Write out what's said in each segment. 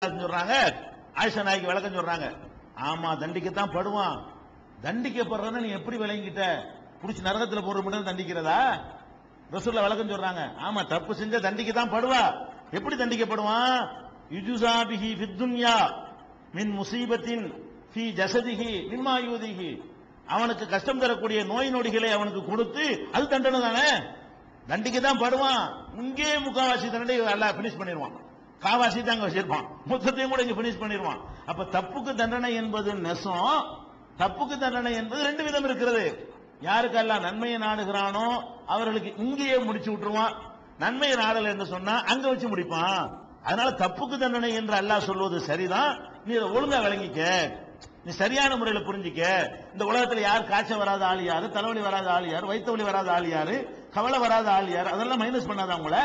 சொல்றாங்க, ஆயிஷா நாய்க்கு விளக்கம் சொல்றாங்க. ஆமா தண்டிக்கத்தான் படுவான். தண்டிக்கப்படுறதுன்னு நீ எப்படி விளங்கிட்ட? புடிச்சு நரகத்துல போற மட்டும் தண்டிக்கிறதா? ரசூலுல்லாஹ் விளக்கம் சொல்றாங்க. ஆமா தப்பு செஞ்ச தண்டிக்கத்தான் படுவா. எப்படி தண்டிக்கப்படுவான்? யுஜுஸா பிஹி ஃபித் துன்யா மின் முஸீபத்தின் ஃபீ ஜஸதிஹி மிம்மா யூதிஹி. அவனுக்கு கஷ்டம் தரக்கூடிய நோய் நொடிகளை அவனுக்கு கொடுத்து அது தண்டனை தானே. தண்டிக்கத்தான் படுவான். இங்கே முக்காவாசி தண்டனை அல்லாஹ் பினிஷ் பண்ணிடுவான். காவாசி தாங்க வச்சிருப்பான், மொத்தத்தையும் கூட இங்க பினிஷ் பண்ணிடுவான். அப்ப தப்புக்கு தண்டனை என்பது நெசம், தப்புக்கு தண்டனை என்பது ரெண்டு விதம் இருக்கிறது. யாருக்கெல்லாம் நன்மையை நாடுகிறானோ அவர்களுக்கு இங்கேயே முடிச்சு விட்டுருவான். நன்மையை நாடல் என்று சொன்னா அங்க வச்சு முடிப்பான். அதனால தப்புக்கு தண்டனை என்று அல்லாஹ் சொல்வது சரிதான். நீ அதை ஒழுங்கா விளங்கிக்க, நீ சரியான முறையில் புரிஞ்சிக்க. இந்த உலகத்தில் யார் காய்ச்சல் வராத ஆள் யாரு, தலைவலி வராத ஆள் யாரு, வயிற்று வலி வராத ஆள் யாரு, கவலை வராத ஆள் யாரு, அதெல்லாம் மைனஸ் பண்ணாதா உங்களை?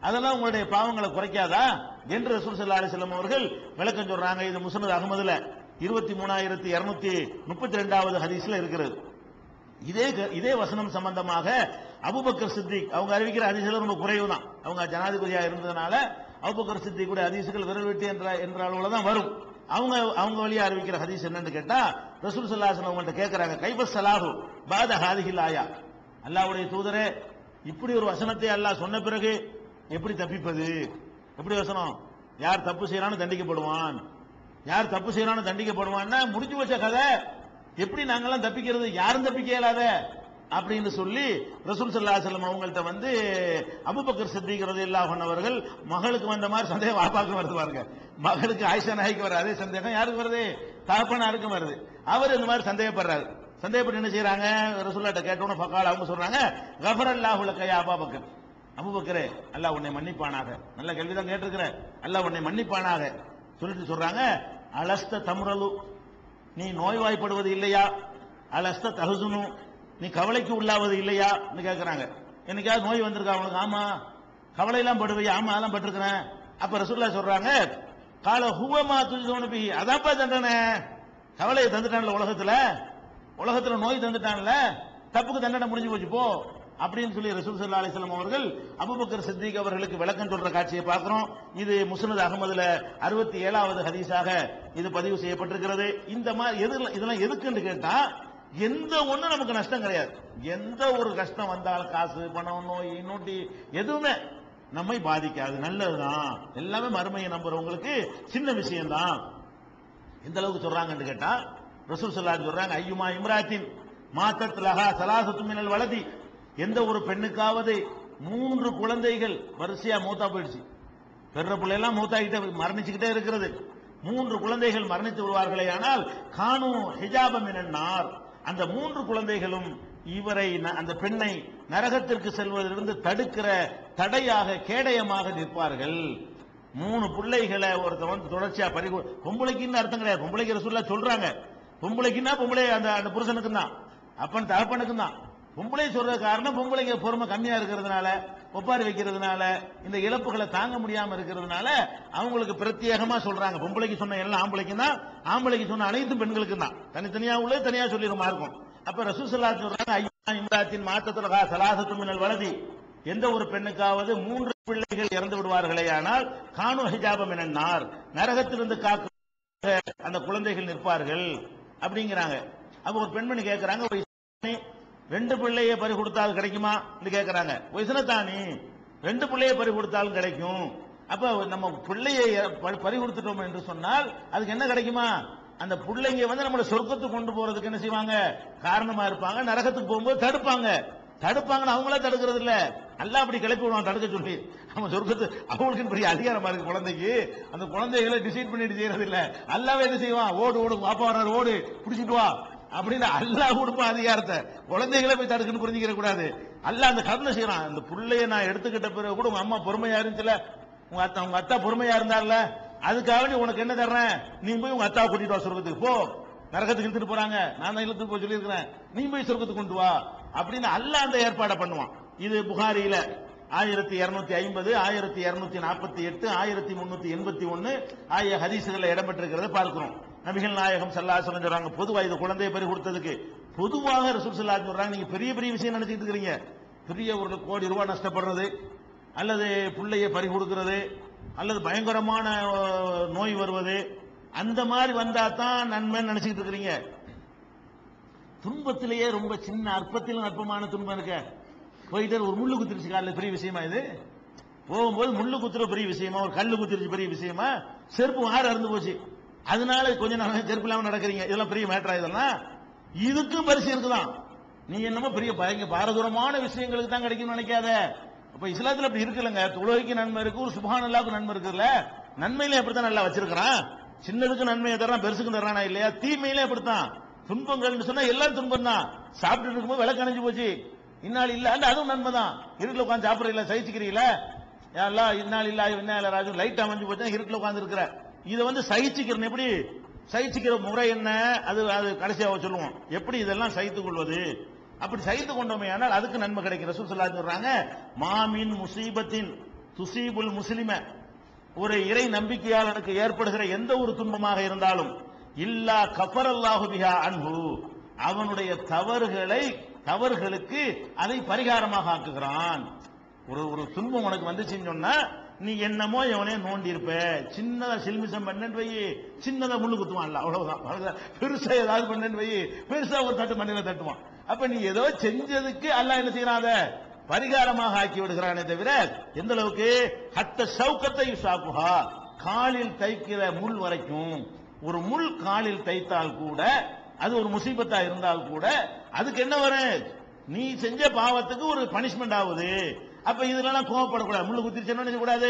அதெல்லாம் உங்களுடைய பாவங்களை குறைக்காதா என்று ரசூல் ஸல்லல்லாஹு அலைஹி வஸல்லம் அவர்கள் விளக்கம் சொல்றாங்க. இது முஸ்னத் அஹ்மதுல 23232வது ஹதீஸ்ல இருக்கிறது. இதே வசனம் சம்பந்தமாக அபூபக்கர் சித்திக் அவங்க அறிவிக்கிற ஹதீஸ்ல ரொம்ப குறைவு தான். அவங்க ஜனாதிபதியா இருந்ததனால அபூபக்கர் சித்திக் கூட ஹதீஸ்கள் விரல் வெட்டி என்ற அளவுல தான் வரும். அவங்க வழியா அறிவிக்கிற ஹதீஸ் என்னன்னு கேட்டா, ரசூல் ஸல்லல்லாஹு அலைஹி வஸல்லம் அவங்கள்ட்ட கேட்கறாங்க, கைஃபஸ் ஸலாஹு பாத ஹாதிஹில் ஆயா, அல்லாஹ்வுடைய தூதரே இப்படி ஒரு வசனத்தை அல்லாஹ் சொன்ன பிறகு எப்படி தப்பிப்பது? எப்படி வசனம்? யார் தப்பு செய்யறான்னு தண்டிக்கப்படுவான், யார் தப்பு செய்யறான்னு தண்டிக்கப்படுவான்னா முடிஞ்சு வச்ச கதை. எப்படி நாங்கெல்லாம் தப்பிக்கிறது? யாரும் தப்பிக்க இயலாத அப்படின்னு சொல்லி ரசூல் ஸல்லல்லாஹு அலைஹி வஸல்லம் அவங்கள்ட்ட வந்து அபூபக்கர் சித்திக் ரலியல்லாஹு அன்ஹு அவர்கள் மகளுக்கு வந்த மாதிரி சந்தேகம் வாப்பாக்கு வருது பாருங்க. மகளுக்கு ஆயிஷா நாய்க்கு வர அதே சந்தேகம் யாருக்கு வருது? தகப்பனாருக்கும் வருது. அவர் இந்த மாதிரி சந்தேகப்படுறாரு. சந்தேகப்பட்டு என்ன செய்யறாங்க? ரசூலுல்லாஹ்ட்ட கேட்டோன்னு ஃபகால் அவங்க சொல்றாங்க, கஃபரல்லாஹு லக யா அபூபக்கர், அபூபக்கரே அல்லாஹ் உன்னை மன்னிப்பானாக. நல்ல கேள்விதான் கேட்டிருக்கிற, அல்லாஹ் உன்னை மன்னிப்பானாக சொல்லிட்டு சொல்றாங்க, அலஸ்த தம்ரலு, நீ நோய்வாய்ப்படுவது இல்லையா? அலஸ்த தஹசுனு, நீ கவலைக்கு உள்ளாவது இல்லையா கேட்கிறாங்க. என்னைக்காவது நோய் வந்திருக்கா அவனுக்கு? ஆமா. கவலை எல்லாம் படுவையா? ஆமா அதெல்லாம் பட்டிருக்கிறேன். அப்ப ரசூலுல்லாஹ் சொல்றாங்க, கால ஹுவமா துஜோனு பி, அதான்ப்பா தண்டனை. கவலையை தந்துட்டான்ல உலகத்துல நோய் தந்துட்டான்ல, தப்புக்கு தண்டனை முடிஞ்சு போச்சு போ அப்படின்னு சொல்லி ரசூல் ஸல்லல்லாஹு அலைஹி வஸல்லம் அவர்கள் அபூபக்கர் சித்திக் அவர்களுக்கு விளக்கம் சொல்ற காட்சியை பார்க்கிறோம். இது முஸ்னத் அஹ்மதுல 67வது ஹதீஸாக இது பதிவு செய்யப்பட்டிருக்கிறது. இந்த மாதிரி இதெல்லாம் எதுக்குன்னு கேட்டா, எந்த ஒண்ணு நமக்கு நஷ்டம் கிடையாது. எந்த ஒரு கஷ்டம் வந்தாலும் காசு பணம் நோய் நோட்டி எதுவுமே நம்மை பாதிக்காது, நல்லதுதான். எல்லாமே மறுமையை நம்புறவங்களுக்கு சின்ன விஷயம் தான். எந்த அளவுக்கு சொல்றாங்கன்னு கேட்டா, ரசூல் ஸல்லல்லாஹு அலைஹி சொல்றாங்க, ஐயுமா இம்ராத்தின் மாத்தத் லஹா ஸலாஸத்து மினல் வலதி, எந்த ஒரு பெண்ணுக்காவது 3 குழந்தைகள் வரிசையா மூத்தா போயிடுச்சு, பெற பிள்ளையெல்லாம் மூத்தாகிட்டே மரணிச்சுக்கிட்டே இருக்கிறது, 3 குழந்தைகள் மரணித்து விடுவார்களே ஆனால் கானு ஹிஜாபம் மினன்னார், அந்த 3 குழந்தைகளும் இவரை அந்த பெண்ணை நரகத்திற்கு செல்வதிலிருந்து தடுக்கிற தடையாக கேடயமாக நிற்பார்கள். 3 பிள்ளைகளை ஒருத்தர் வந்து தொடர்ச்சியா பொம்பளைக்குன்னு அர்த்தம் கிடையாது. பொம்பளைக்கு ரசூலுல்லாஹ் சொல்றாங்க, பொம்பளைக்குன்னா பொம்பளை அந்த புருஷனுக்கு தான், அப்பன் தகப்பனுக்கு தான். பொம்பளை சொல்ற காரணம் பொம்பளைக்கு பொறுமை கம்மியா இருக்கிறதுனால, ஒப்பாரி வைக்கிறதுனால, இந்த இழப்புகளை தாங்க முடியாம இருக்கிறதுனால அவங்களுக்கு பிரத்யேகமா சொல்றாங்க. பொம்பளைக்கு சொன்ன எல்லாம் ஆம்பளைக்கு தான், ஆம்பளைக்கு சொன்ன அனைத்தும் பெண்களுக்கு தான். தனித்தனியா உள்ள தனியா சொல்லிடுமா இருக்கும். அப்ப ரசூல் ஸல்லல்லாஹு அலைஹி சொல்றாங்க, ஐயா இம்ராத்தின் மாத்தத்துல ஸலாஸத்து மினல் வலதி, எந்த ஒரு பெண்ணுக்காவது 3 பிள்ளைகள் இறந்து விடுவார்களே ஆனால் கானு ஹிஜாபம் மினன்னார், நரகத்திலிருந்து காக்க அந்த குழந்தைகள் நிற்பார்கள் அப்படிங்கிறாங்க. அப்ப ஒரு பெண்மணி கேட்கிறாங்க, 2 பிள்ளையை பறி கொடுத்தால் கிடைக்குமா கேட்கிறாங்க. வயசுலத்தானி 2 பிள்ளையை பறி கொடுத்தாலும் கிடைக்கும். அப்ப நம்ம பிள்ளையை பறி கொடுத்துட்டோம் என்று சொன்னால் அதுக்கு என்ன கிடைக்குமா? அந்த பிள்ளைங்க வந்து நம்மளை சொர்க்கத்துக்கு கொண்டு போறதுக்கு என்ன செய்வாங்க? காரணமா இருப்பாங்க. நரகத்துக்கு போகும்போது தடுப்பாங்கன்னு அவங்களா தடுக்கிறது இல்ல, அல்லாஹ் அப்படி கிளப்பி விடுவான் தடுக்க சொல்லி. அவன் சொர்க்கத்து அவங்களுக்கு பெரிய அதிகாரமா இருக்கு குழந்தைக்கு. அந்த குழந்தைகளை டிசைட் பண்ணிட்டு செய்யறது இல்ல, அல்லாவே என்ன செய்வான்? ஓடு பாப்பா வர்றாரு, ஓடு பிடிச்சிட்டு வா அப்படின்னு அல்லாஹ் கொடுப்பான் அதிகாரத்தை. குழந்தைகளை போய் தடுக்குன்னு புரிஞ்சுக்கிற கூடாது. அல்லாஹ் அந்த கருணை செய்யறான். அந்த பிள்ளைய நான் எடுத்துக்கிட்ட பிறகு கூட உங்க அம்மா பொறுமையா இருந்துச்சுல, உங்க அத்தா பொறுமையா இருந்தார்ல, அதுக்காக நீ உனக்கு என்ன தர்றேன்? நீ போய் உங்க அத்தாவை கூட்டிட்டு வா சொர்க்கத்துக்கு போ. நரகத்துக்கு இழுத்துட்டு போறாங்க, நான் தான் இழுத்துட்டு போய் சொல்லியிருக்கிறேன், நீ போய் சொர்க்கத்துக்கு கொண்டு வா அப்படின்னு அல்லாஹ் அந்த ஏற்பாடை பண்ணுவான். இது புகாரியில 1250, 1248, 1381 ஆகிய ஹதீசுகளில் இடம்பெற்றிருக்கிறத பார்க்கிறோம். நபிகள் நாயகம் ஸல்லல்லாஹு அலைஹி வஸல்லம் சொல்றாங்க, பொதுவாக இது குழந்தையை பறி கொடுத்ததுக்கு பொதுவாக ரசூல் ஸல்லல்லாஹு அலைஹி சொல்றாங்க, நீங்க பெரிய பெரிய விஷயம் நினைச்சிட்டு இருக்கிறீங்க, பெரிய ஒரு கோடி ரூபாய் நஷ்டப்படுறது அல்லது பிள்ளையை பறி கொடுக்கிறது அல்லது பயங்கரமான நோய் நோய் வருவது, அந்த மாதிரி வந்தா தான் நன்மைன்னு நினைச்சிட்டு இருக்கிறீங்க. துன்பத்திலேயே ரொம்ப சின்ன அற்பத்திலும் அற்பமான துன்பம் இருக்க. போயிட்டு ஒரு முள்ளு குத்திருச்சு காலில், பெரிய விஷயமா இது? போகும்போது முள்ளு குத்துற பெரிய விஷயமா? ஒரு கல்லு குத்திருச்சு பெரிய விஷயமா? செருப்பு வார அறுந்து போச்சு, அதனால கொஞ்ச நாள் செருப்பு இல்லாம நடக்கிறீங்க, இதெல்லாம் பெரிய மேட்டரா? இதெல்லாம் இதுக்கும் பரிசு இருக்குதான். நீ என்னமோ பெரிய பாரதூரமான விஷயங்களுக்கு தான் கிடைக்கும்னு நினைக்காத. அப்ப இஸ்லாத்துல அப்படி இருக்குல்லங்க. தொழுகைக்கு நன்மை இருக்கு, ஒரு சுப்ஹானல்லாஹ்க்கு நன்மை இருக்குல்ல. நன்மையில அப்படித்தான் நல்லா வச்சிருக்கிறான். சின்னதுக்கு நன்மையை தர்றான், பெருசுக்கு தர்றானா இல்லையா? தீமையிலே அப்படித்தான். துன்பங்கள் சொன்னா எல்லாம் துன்பம் தான். சாப்பிட்டு இருக்கும்போது விளக்கு அணைஞ்சு போச்சு, இன்னால் இல்ல, அதுவும் நன்மை தான். இருட்டில் உட்காந்து சாப்பிடுறீங்களா, சகிச்சுக்கிறீங்களா? எல்லாம் இன்னால் இல்ல இன்னா ராஜு லைட் அமைஞ்சு போச்சு, இருட்டில் உட்காந்து இருக்கிற. இதை சகிச்சுக்கிறேன். எப்படி சகிச்சுக்கிற முறை என்ன? அது கடைசியாக சொல்லுவோம். எப்படி இதெல்லாம் சகித்துக் கொள்வது? அப்படி சகித்து கொண்டோமே ஆனால் அதுக்கு நன்மை கிடைக்கும். ரசூல் ஸல்லல்லாஹு அலைஹி சொல்றாங்க, மாமின் முசீபத்தின் துசீபுல் முஸ்லிம, ஒரு இறை நம்பிக்கையாளனுக்கு ஏற்படுகிற எந்த ஒரு துன்பமாக இருந்தாலும், இல்லா கஃபரல்லாஹு பிஹா அன்ஹு, அவனுடைய தவறுகளுக்கு அதை பரிகாரமாக ஆக்குகிறான். ஒரு துன்பம் உனக்கு வந்துச்சுன்னு சொன்னா, நீ என்னமோ எவனே நோண்டி இருப்ப, சின்னதா சில்மிசம் பண்ணேன்னு வை, சின்னதா முள்ளு குத்துவான், அவ்வளவுதான். பெருசா ஏதாவது பண்ணேன்னு வை, பெருசா ஒரு தட்டு மண்ணில தட்டுவான். அப்ப நீ ஏதோ செஞ்சதுக்கு அல்லாஹ் என்ன செய்யறாத பரிகாரமாக ஆக்கி விடுகிறானே தவிர, எந்த அளவுக்கு? ஹத்த ஷௌகத்தை யுசாகுஹா, காலில் தைக்கிற முள் வரைக்கும். ஒரு முள் காலில் தைத்தால் கூட, அது ஒரு முசீபத்தா இருந்தால் கூட, அதுக்கு என்ன வரும்? நீ செஞ்ச பாவத்துக்கு ஒரு பனிஷ்மெண்ட் ஆகுது. அப்ப இதெல்லாம் கோவப்படக்கூடாது. முள்ளு குத்திருச்சு கூடாது.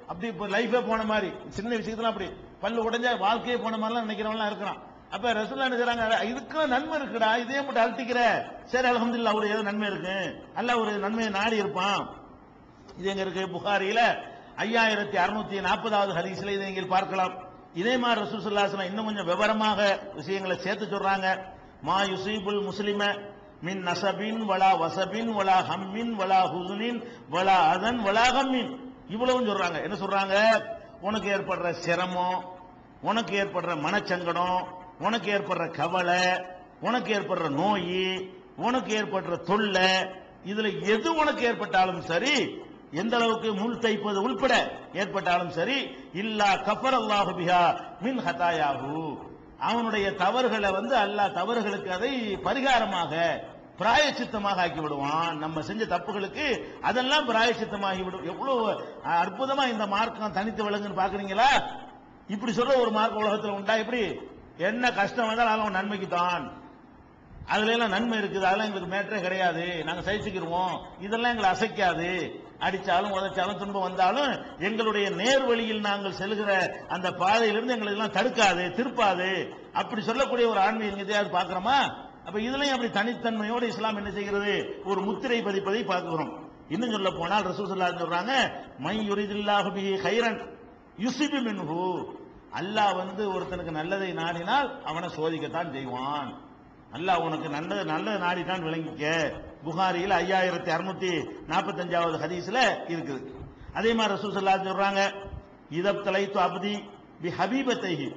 அப்படி இப்ப லைஃபே போன மாதிரி, சின்ன விஷயத்துல அப்படி பல்லு உடைஞ்ச வாழ்க்கையே போன மாதிரிலாம் நினைக்கிறவங்க இருக்கிறான். அப்ப ரசூலுல்லாஹ் என்ன செய்றாங்க, இதுக்கு நன்மை இருக்குடா, இதே மட்டும் அழுத்திக்கிற, சரி அல்ஹம்துலில்லாஹ், அவரு ஏதோ நன்மை இருக்கு, அல்லாஹ் ஒரு நன்மையை நாடி இருப்பான். இது எங்க இருக்கு? புகாரியில 5640வது ஹதீஸ்ல இதை நீங்கள் பார்க்கலாம். இதே மாதிரி ரசூல் ஸல்லல்லாஹு அலைஹி வஸல்லம் இன்னும் கொஞ்சம் விவரமாக விஷயங்களை சேர்த்து சொல்றாங்க. மா யுசீபுல் முஸ்லிம மின் நசபின் வலா வசபின் வலா ஹம்மின் வலா ஹுஸ்னின் வலா அதன் வலா கம்மின், இவ்வளவும் சொல்றாங்க. என்ன சொல்றாங்க? உனக்கு ஏற்படுற சிரமம், உனக்கு ஏற்படுற மனச்சங்கடம், உனக்கு ஏற்படுற கவலை, உனக்கு ஏற்படுற நோய், உனக்கு ஏற்படுற தொல்லை, இதுல எது உனக்கு ஏற்பட்டாலும் சரி, எந்த அளவுக்கு முள் தைப்பது உள்பட ஏற்பட்டாலும் சரி, இல்லா கஃபரல்லாஹு பிஹா மின் ஹதாயாஹு, அவனுடைய தவறுகளை அல்லாஹ் தவறுகளுக்கு அதை பரிகாரமாக பிராயச்சித்தமாக ஆக்கி விடுவான். நம்ம செஞ்ச தப்புகளுக்கு அதெல்லாம் பிராயச்சித்தமாகி விடும். எவ்வளவு அற்புதமா இந்த மார்க்கம் தனித்து விளங்குன்னு பாக்குறீங்களா? இப்படி சொல்ற ஒரு மார்க் உலகத்தில் உண்டா? இப்படி என்ன கஷ்டம் வந்தாலும் அதெல்லாம் நன்மைக்கு தான், அதுல எல்லாம் நன்மை இருக்குது, அதெல்லாம் எங்களுக்கு மேட்டரே கிடையாது, நாங்க சகிச்சுக்கிருவோம், இதெல்லாம் எங்களை அசைக்காது, அடிச்சாலும் உதைச்சாலும் துன்பம் வந்தாலும் எங்களுடைய நேர்வழியில் நாங்கள் செல்கிற அந்த பாதையிலிருந்து எங்களை எல்லாம் தடுக்காது, திருப்பாது, அப்படி சொல்லக்கூடிய ஒரு ஆன்மீகம் எதையாவது பாக்குறோமா? அப்ப இதுலயும் அப்படி தனித்தன்மையோடு இஸ்லாம் என்ன செய்கிறது? ஒரு முத்திரை பதிப்பதை பார்க்கிறோம். இன்னும் சொல்ல போனால் ரசூல் ஸல்லல்லாஹு அலைஹி சொல்றாங்க, மை யுரிதுல்லாஹு பிஹி கைரன் யுஸிபு மின்ஹு, அல்லாஹ் ஒருத்தனுக்கு நல்லதை நாடினால் அவனை சோதிக்கத்தான் செய்வான். அல்லாஹ் உனக்கு நல்லது நாடித்தான் விளங்கிக்க. புகாரியில் 5645வது ஹதீஸ்ல இருக்குது. அதே மாதிரி ரசூல் ஸல்லல்லாஹு அலைஹி சொல்றாங்க, இதப் தலைத்து அப்தி பி ஹபீபத்தைஹி,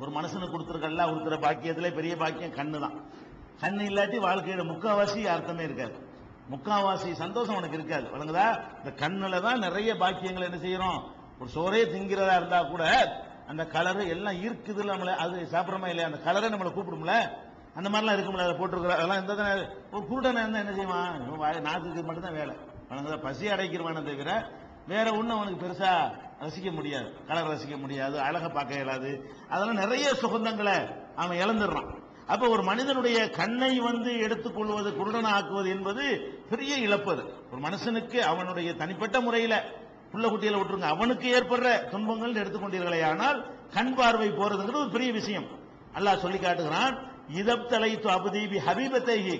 ஒரு மனுஷனுக்கு கொடுத்திருக்க அல்லாஹ் கொடுக்கிற பாக்கியத்திலே பெரிய பாக்கியம் கண்ணு தான். கண்ணு இல்லாட்டி வாழ்க்கையில முக்காவாசி அர்த்தமே இருக்காது, முக்காவாசி சந்தோஷம் உனக்கு இருக்காது. வழங்குதா? இந்த கண்ணுல தான் நிறைய பாக்கியங்கள் என்ன செய்யறோம். ஒரு சோறே திங்கிறதா இருந்தா கூட அந்த கலரு எல்லாம் இருக்குது, நம்மள அது சாப்பிடறமா இல்லையா, அந்த கலரை நம்மளை கூப்பிடும்ல, அந்த மாதிரிலாம் இருக்கும்ல, அதை போட்டிருக்கிற அதெல்லாம் இந்த ஒரு குருடனை இருந்தா என்ன செய்வான்? நாக்குக்கு மட்டும்தான் வேலை. வழங்குதா? பசி அடைக்கிறவான தவிர வேற ஒன்றும் அவனுக்கு பெருசா ரசிக்க முடியாது, கலர் ரசிக்க முடியாது, அழகை பார்க்க இயலாது, அதெல்லாம் நிறைய சுகந்தங்களை அவன் இழந்துடுறான். அப்ப ஒரு மனிதனுடைய கண்ணை எடுத்துக்கொள்வது, குருடனை ஆக்குவது என்பது பெரிய இழப்பு. ஒரு மனுஷனுக்கு அவனுடைய தனிப்பட்ட முறையில புள்ள குட்டியில விட்டுருங்க, அவனுக்கு ஏற்படுற துன்பங்கள் எடுத்துக்கொண்டீர்களே, ஆனால் கண் பார்வை போறதுங்கிறது ஒரு பெரிய விஷயம். அல்லாஹ் சொல்லி காட்டுகிறான், இதப் தலைத்து அபுதீபி ஹபீபத்தைஹி,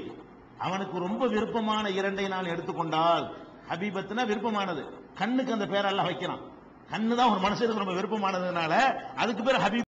அவனுக்கு ரொம்ப விருப்பமான இரண்டை நான் எடுத்துக்கொண்டால், ஹபீபத்துனா விருப்பமானது, கண்ணுக்கு அந்த பேர் அல்லாஹ் வைக்கிறான். கண்ணு தான் ஒரு மனுஷனுக்கு ரொம்ப விருப்பமானதுனால அதுக்கு பேர் ஹபீப்.